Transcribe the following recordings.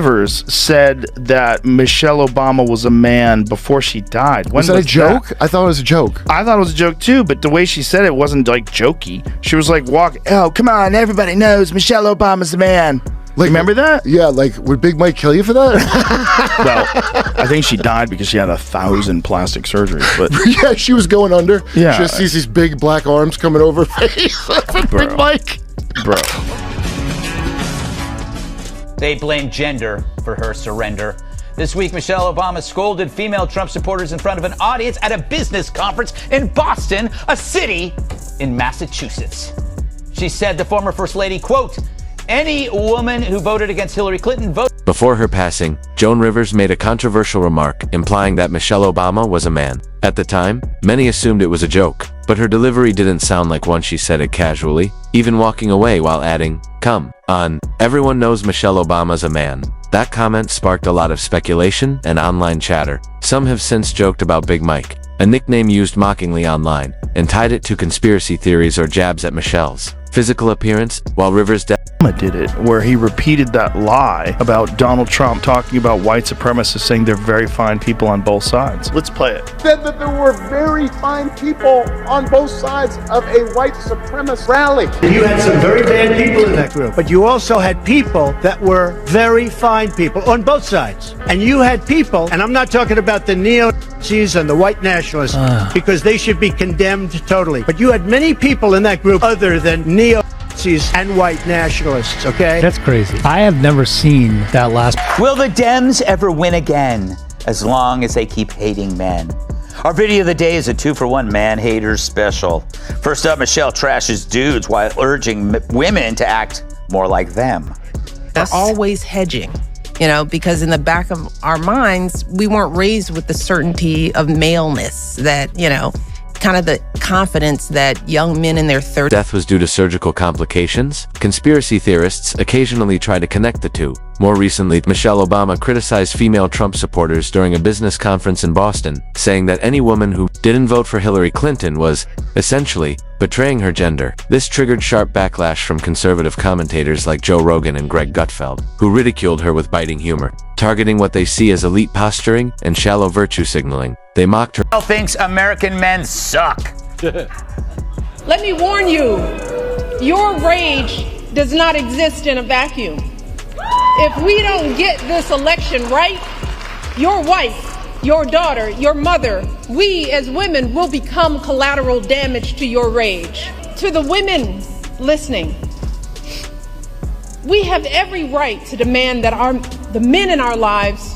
Rivers said that Michelle Obama was a man before she died. When was that a joke? I thought it was a joke. I thought it was a joke too, but the way she said it wasn't like jokey. She was like, oh, come on, everybody knows Michelle Obama's the man. Like, remember that? Yeah, like, would Big Mike kill you for that? Well, I think she died because she had 1,000 plastic surgeries. But yeah, she was going under. Yeah. She just sees these big black arms coming over her face. Big Mike. Bro. They blame gender for her surrender. This week, Michelle Obama scolded female Trump supporters in front of an audience at a business conference in Boston, a city in Massachusetts. She said the former First Lady, quote, "Any woman who voted against Hillary Clinton voted." Before her passing, Joan Rivers made a controversial remark implying that Michelle Obama was a man. At the time, many assumed it was a joke, but her delivery didn't sound like one she said it casually, even walking away while adding, "Come on, everyone knows Michelle Obama's a man." That comment sparked a lot of speculation and online chatter. Some have since joked about Big Mike, a nickname used mockingly online, and tied it to conspiracy theories or jabs at Michelle's physical appearance, while Rivers' death did it, where he repeated that lie about Donald Trump talking about white supremacists, saying they're very fine people on both sides. Let's play it. Said that there were very fine people on both sides of a white supremacist rally. You had some very bad people in that group, but you also had people that were very fine people on both sides. And you had people, and I'm not talking about the neo-Nazis and the white nationalists, because they should be condemned totally. But you had many people in that group other than neo-Nazis and white nationalists, okay? That's crazy. I have never seen that last. Will the Dems ever win again, as long as they keep hating men? Our video of the day is a 2-for-1 man haters special. First up, Michelle trashes dudes while urging women to act more like them. We're always hedging, you know, because in the back of our minds, we weren't raised with the certainty of maleness that, you know, kind of the confidence that young men in their 30s. Death was due to surgical complications. Conspiracy theorists occasionally try to connect the two. More recently, Michelle Obama criticized female Trump supporters during a business conference in Boston, saying that any woman who didn't vote for Hillary Clinton was, essentially, betraying her gender. This triggered sharp backlash from conservative commentators like Joe Rogan and Greg Gutfeld, who ridiculed her with biting humor, targeting what they see as elite posturing and shallow virtue signaling. They mocked her. Michelle thinks American men suck. Let me warn you, your rage does not exist in a vacuum. If we don't get this election right, your wife, your daughter, your mother, we as women will become collateral damage to your rage. To the women listening, we have every right to demand that the men in our lives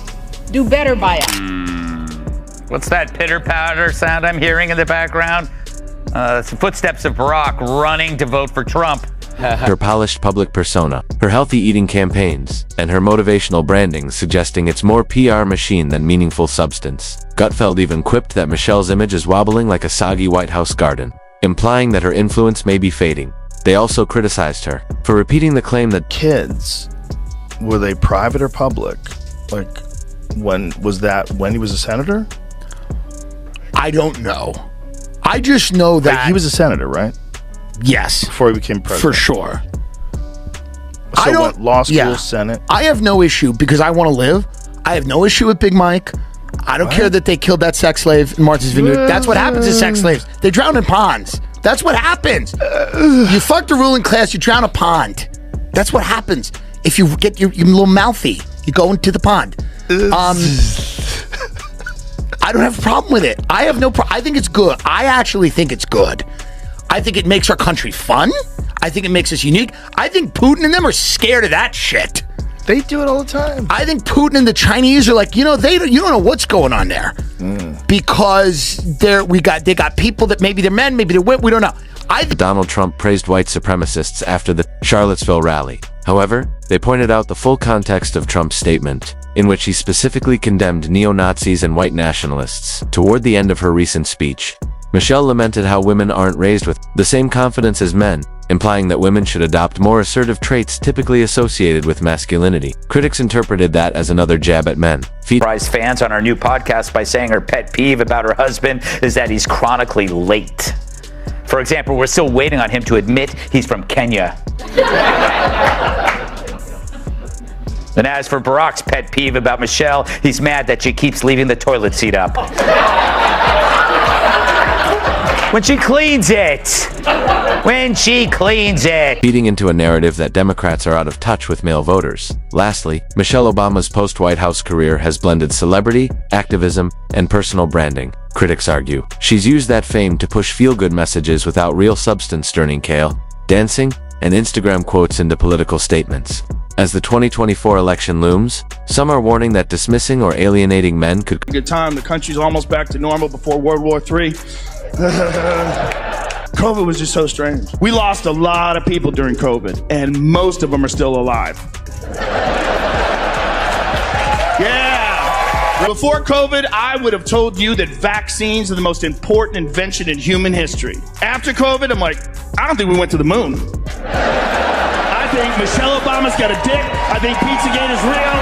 do better by us. What's that pitter-patter sound I'm hearing in the background? It's the footsteps of Barack running to vote for Trump. Her polished public persona, her healthy eating campaigns, and her motivational branding suggesting it's more PR machine than meaningful substance. Gutfeld even quipped that Michelle's image is wobbling like a soggy White House garden, implying that her influence may be fading. They also criticized her for repeating the claim that kids, were they private or public? Like, when was that when he was a senator? I don't know. I just know that he was a senator, right? Yes. Before he became president. For sure. So I don't, what, law school, Senate? I have no issue because I want to live. I have no issue with Big Mike. I don't care that they killed that sex slave in Martha's Vineyard. That's what happens to sex slaves. They drown in ponds. That's what happens. You fuck the ruling class, you drown a pond. That's what happens. If you get your little mouthy, you go into the pond. I don't have a problem with it. I have no problem. I think it's good. I actually think it's good. I think it makes our country fun. I think it makes us unique. I think Putin and them are scared of that shit. They do it all the time. I think Putin and the Chinese are like, you know, you don't know what's going on there because they got people that maybe they're men, maybe they're women. We don't know. Donald Trump praised white supremacists after the Charlottesville rally. However, they pointed out the full context of Trump's statement, in which he specifically condemned neo-Nazis and white nationalists. Toward the end of her recent speech, Michelle lamented how women aren't raised with the same confidence as men, implying that women should adopt more assertive traits typically associated with masculinity. Critics interpreted that as another jab at men. Surprised fans on our new podcast by saying her pet peeve about her husband is that he's chronically late. For example, we're still waiting on him to admit he's from Kenya. And as for Barack's pet peeve about Michelle, he's mad that she keeps leaving the toilet seat up. When she cleans it. When she cleans it. Feeding into a narrative that Democrats are out of touch with male voters. Lastly, Michelle Obama's post-White House career has blended celebrity, activism, and personal branding. Critics argue she's used that fame to push feel-good messages without real substance, turning kale, dancing, and Instagram quotes into political statements. As the 2024 election looms, some are warning that dismissing or alienating men could good time. The country's almost back to normal before World War III. COVID was just so strange. We lost a lot of people during COVID, and most of them are still alive. Yeah. Before COVID, I would have told you that vaccines are the most important invention in human history. After COVID, I'm like, I don't think we went to the moon. I think Michelle Obama's got a dick. I think Pizzagate is real.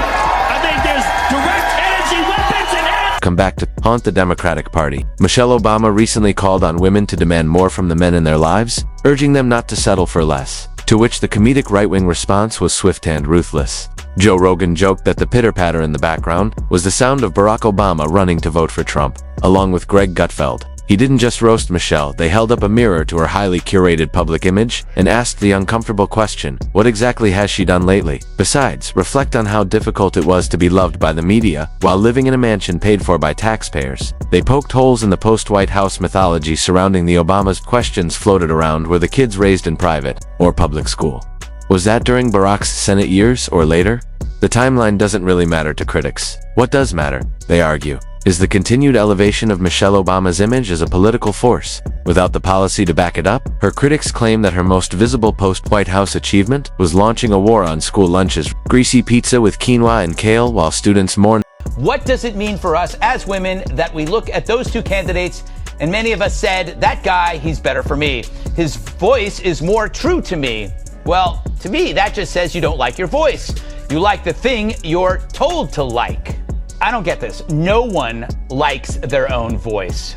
I think there's direct energy weapons and come back to haunt the Democratic Party. Michelle Obama recently called on women to demand more from the men in their lives, urging them not to settle for less, to which the comedic right-wing response was swift and ruthless. Joe Rogan joked that the pitter-patter in the background was the sound of Barack Obama running to vote for Trump, along with Greg Gutfeld. He didn't just roast Michelle, they held up a mirror to her highly curated public image and asked the uncomfortable question, what exactly has she done lately? Besides, reflect on how difficult it was to be loved by the media while living in a mansion paid for by taxpayers. They poked holes in the post-White House mythology surrounding the Obamas. Questions floated around, were the kids raised in private or public school? Was that during Barack's Senate years or later? The timeline doesn't really matter to critics. What does matter, they argue, is the continued elevation of Michelle Obama's image as a political force. Without the policy to back it up, her critics claim that her most visible post-White House achievement was launching a war on school lunches, greasy pizza with quinoa and kale while students mourn. What does it mean for us as women that we look at those two candidates and many of us said, that guy, he's better for me. His voice is more true to me. Well, to me, that just says you don't like your voice. You like the thing you're told to like. I don't get this. No one likes their own voice.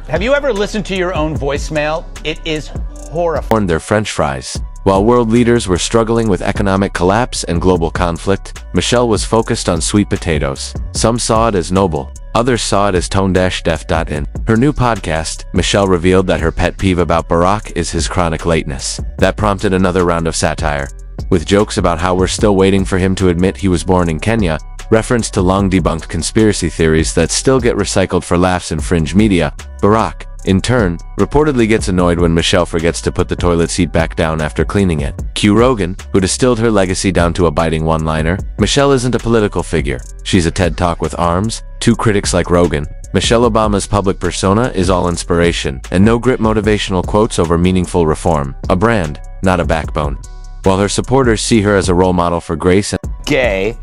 Have you ever listened to your own voicemail? It is horrifying. Their French fries. While world leaders were struggling with economic collapse and global conflict, Michelle was focused on sweet potatoes. Some saw it as noble. Others saw it as tone-deaf. In her new podcast, Michelle revealed that her pet peeve about Barack is his chronic lateness. That prompted another round of satire, with jokes about how we're still waiting for him to admit he was born in Kenya, reference to long-debunked conspiracy theories that still get recycled for laughs in fringe media. Barack, in turn, reportedly gets annoyed when Michelle forgets to put the toilet seat back down after cleaning it. Cue Rogan, who distilled her legacy down to a biting one-liner. Michelle isn't a political figure. She's a TED Talk with arms, two critics like Rogan. Michelle Obama's public persona is all inspiration, and no-grip motivational quotes over meaningful reform. A brand, not a backbone. While her supporters see her as a role model for grace and gay,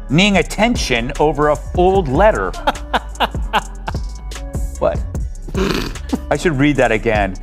needing attention over a old letter. What? I should read that again.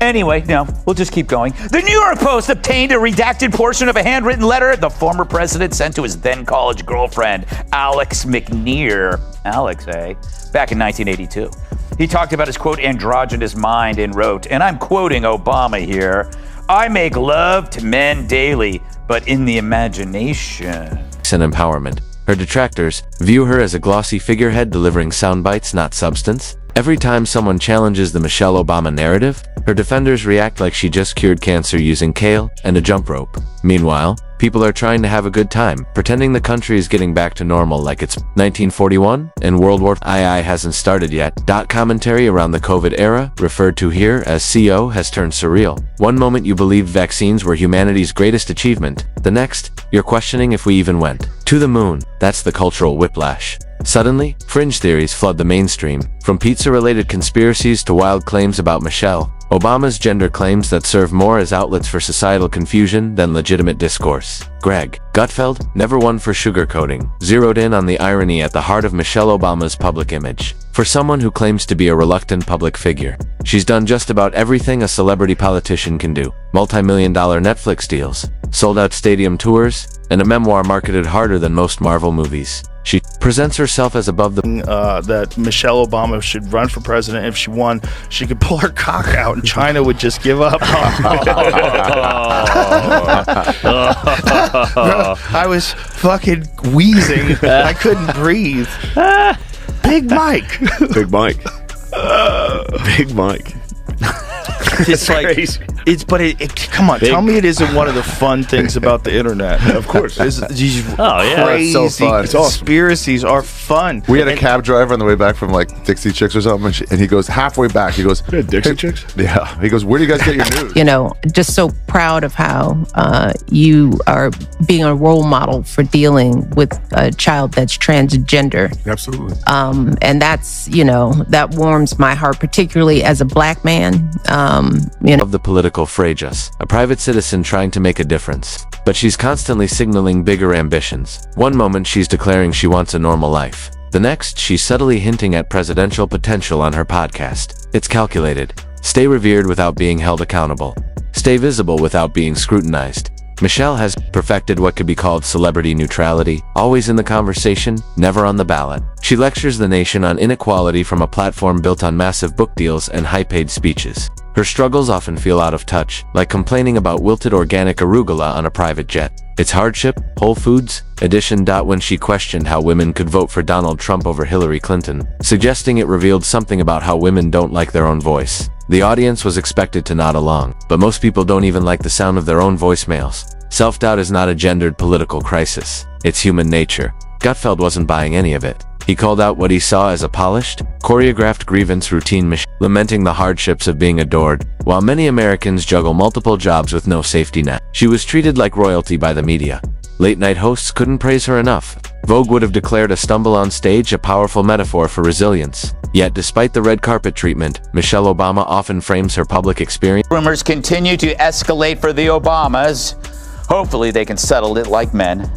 Anyway, no, we'll just keep going. The New York Post obtained a redacted portion of a handwritten letter the former president sent to his then college girlfriend, Alex McNear. Alex, eh? Back in 1982. He talked about his, quote, androgynous mind and wrote, and I'm quoting Obama here, I make love to men daily, but in the imagination. And empowerment. Her detractors view her as a glossy figurehead delivering sound bites, not substance. Every time someone challenges the Michelle Obama narrative, her defenders react like she just cured cancer using kale and a jump rope. Meanwhile, people are trying to have a good time, pretending the country is getting back to normal like it's 1941 and World War II hasn't started yet. Commentary around the COVID era, referred to here as CO, has turned surreal. One moment you believed vaccines were humanity's greatest achievement, the next, you're questioning if we even went to the moon. That's the cultural whiplash. Suddenly, fringe theories flood the mainstream, from pizza-related conspiracies to wild claims about Michelle Obama's gender claims that serve more as outlets for societal confusion than legitimate discourse. Greg Gutfeld, never one for sugarcoating, zeroed in on the irony at the heart of Michelle Obama's public image. For someone who claims to be a reluctant public figure, she's done just about everything a celebrity politician can do. Multi-million-dollar Netflix deals, sold-out stadium tours, and a memoir marketed harder than most Marvel movies. She presents herself as above the... that Michelle Obama should run for president. If she won, she could pull her cock out and China would just give up. I was fucking wheezing. I couldn't breathe. Big Mike. Big Mike. Big Mike. It's like crazy. Come on, tell me it isn't one of the fun things about the internet. Of course. These It's crazy so fun. It's awesome. conspiracies are fun. We had a cab driver on the way back from like Dixie Chicks or something, and he goes halfway back. He goes, Dixie Chicks? Yeah. He goes, where do you guys get your news? You know, just so proud of how you are being a role model for dealing with a child that's transgender. Absolutely. And that's, you know, that warms my heart, particularly as a Black man. You know, of the political Fragus, a private citizen trying to make a difference. But she's constantly signaling bigger ambitions. One moment she's declaring she wants a normal life. The next, she's subtly hinting at presidential potential on her podcast. It's calculated. Stay revered without being held accountable. Stay visible without being scrutinized. Michelle has perfected what could be called celebrity neutrality, always in the conversation, never on the ballot. She lectures the nation on inequality from a platform built on massive book deals and high-paid speeches. Her struggles often feel out of touch, like complaining about wilted organic arugula on a private jet. It's hardship, Whole Foods, edition. When she questioned how women could vote for Donald Trump over Hillary Clinton, suggesting it revealed something about how women don't like their own voice. The audience was expected to nod along, but most people don't even like the sound of their own voicemails. Self-doubt is not a gendered political crisis. It's human nature. Gutfeld wasn't buying any of it. He called out what he saw as a polished, choreographed grievance routine, lamenting the hardships of being adored. While many Americans juggle multiple jobs with no safety net, she was treated like royalty by the media. Late-night hosts couldn't praise her enough. Vogue would have declared a stumble on stage a powerful metaphor for resilience. Yet, despite the red carpet treatment, Michelle Obama often frames her public experience. Rumors continue to escalate for the Obamas. Hopefully they can settle it like men.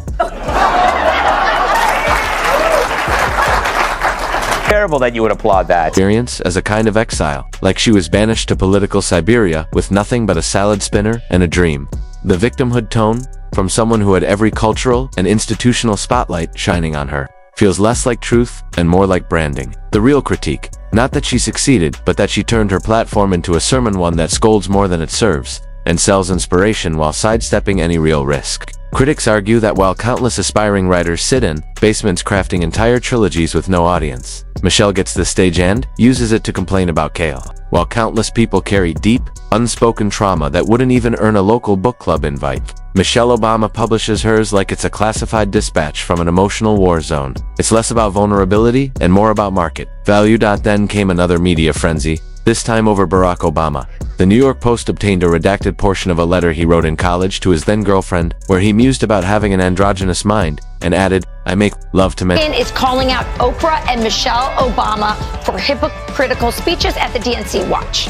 Terrible that you would applaud that. Experience as a kind of exile, like she was banished to political Siberia with nothing but a salad spinner and a dream. The victimhood tone, from someone who had every cultural and institutional spotlight shining on her, feels less like truth and more like branding. The real critique, not that she succeeded, but that she turned her platform into a sermon, one that scolds more than it serves, and sells inspiration while sidestepping any real risk. Critics argue that while countless aspiring writers sit in basements crafting entire trilogies with no audience, Michelle gets the stage and uses it to complain about kale. While countless people carry deep, unspoken trauma that wouldn't even earn a local book club invite, Michelle Obama publishes hers like it's a classified dispatch from an emotional war zone. It's less about vulnerability and more about market value. Then came another media frenzy, this time over Barack Obama. The New York Post obtained a redacted portion of a letter he wrote in college to his then-girlfriend, where he mused about having an androgynous mind, and added, "I make love to men." Is calling out Oprah and Michelle Obama for hypocritical speeches at the DNC Watch.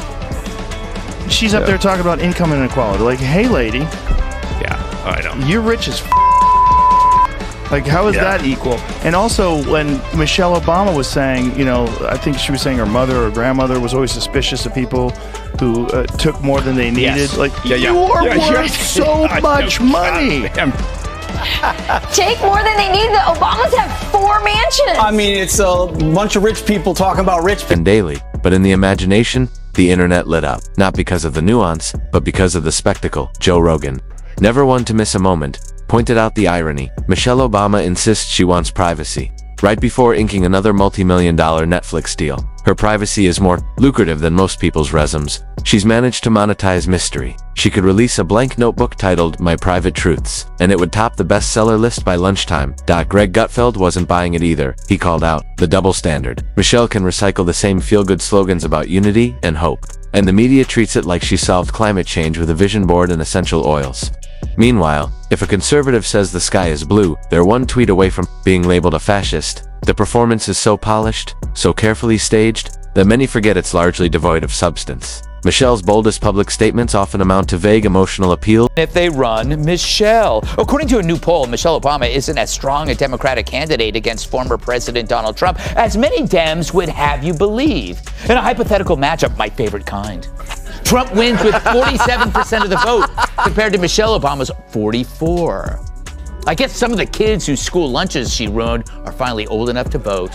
She's up there talking about income inequality. Like, hey, lady. Yeah, I know. You're rich as Like, how is that equal? And also, when Michelle Obama was saying, you know, I think she was saying her mother or grandmother was always suspicious of people who took more than they needed. Yes. Like, you are worth so much money. Take more than they need. The Obamas have 4 mansions. I mean, it's a bunch of rich people talking about rich people. And daily, but in the imagination, the internet lit up. Not because of the nuance, but because of the spectacle. Joe Rogan, never one to miss a moment, pointed out the irony. Michelle Obama insists she wants privacy. Right before inking another multi-million-dollar Netflix deal, her privacy is more lucrative than most people's resumes. She's managed to monetize mystery. She could release a blank notebook titled My Private Truths, and it would top the bestseller list by lunchtime. Greg Gutfeld wasn't buying it either. He called out the double standard. Michelle can recycle the same feel-good slogans about unity and hope, and the media treats it like she solved climate change with a vision board and essential oils. Meanwhile, if a conservative says the sky is blue, they're one tweet away from being labeled a fascist. The performance is so polished, so carefully staged, that many forget it's largely devoid of substance. Michelle's boldest public statements often amount to vague emotional appeal. If they run Michelle. According to a new poll, Michelle Obama isn't as strong a Democratic candidate against former President Donald Trump as many Dems would have you believe. In a hypothetical matchup, my favorite kind. Trump wins with 47% of the vote compared to Michelle Obama's 44%. I guess some of the kids whose school lunches she ruined are finally old enough to vote.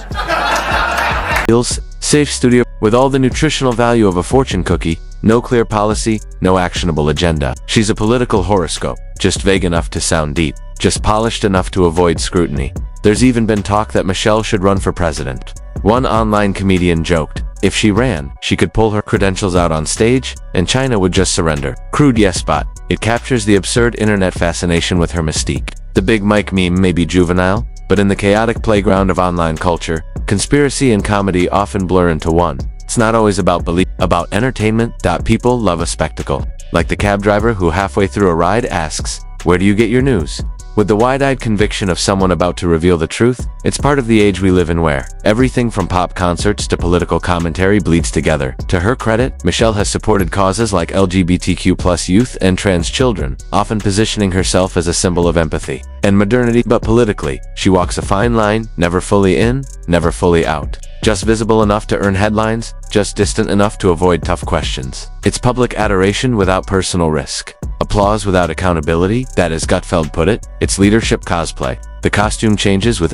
Feels safe studio with all the nutritional value of a fortune cookie, no clear policy, no actionable agenda. She's a political horoscope, just vague enough to sound deep, just polished enough to avoid scrutiny. There's even been talk that Michelle should run for president. One online comedian joked, if she ran, she could pull her credentials out on stage, and China would just surrender. Crude yes but it captures the absurd internet fascination with her mystique. The Big Mike meme may be juvenile, but in the chaotic playground of online culture, conspiracy and comedy often blur into one. It's not always about belief, about entertainment. People love a spectacle. Like the cab driver who halfway through a ride asks, where do you get your news? With the wide-eyed conviction of someone about to reveal the truth, it's part of the age we live in where everything from pop concerts to political commentary bleeds together. To her credit, Michelle has supported causes like LGBTQ+ youth and trans children, often positioning herself as a symbol of empathy and modernity. But politically, she walks a fine line, never fully in, never fully out. Just visible enough to earn headlines, just distant enough to avoid tough questions. It's public adoration without personal risk. Applause without accountability, that as Gutfeld put it, it's leadership cosplay. The costume changes with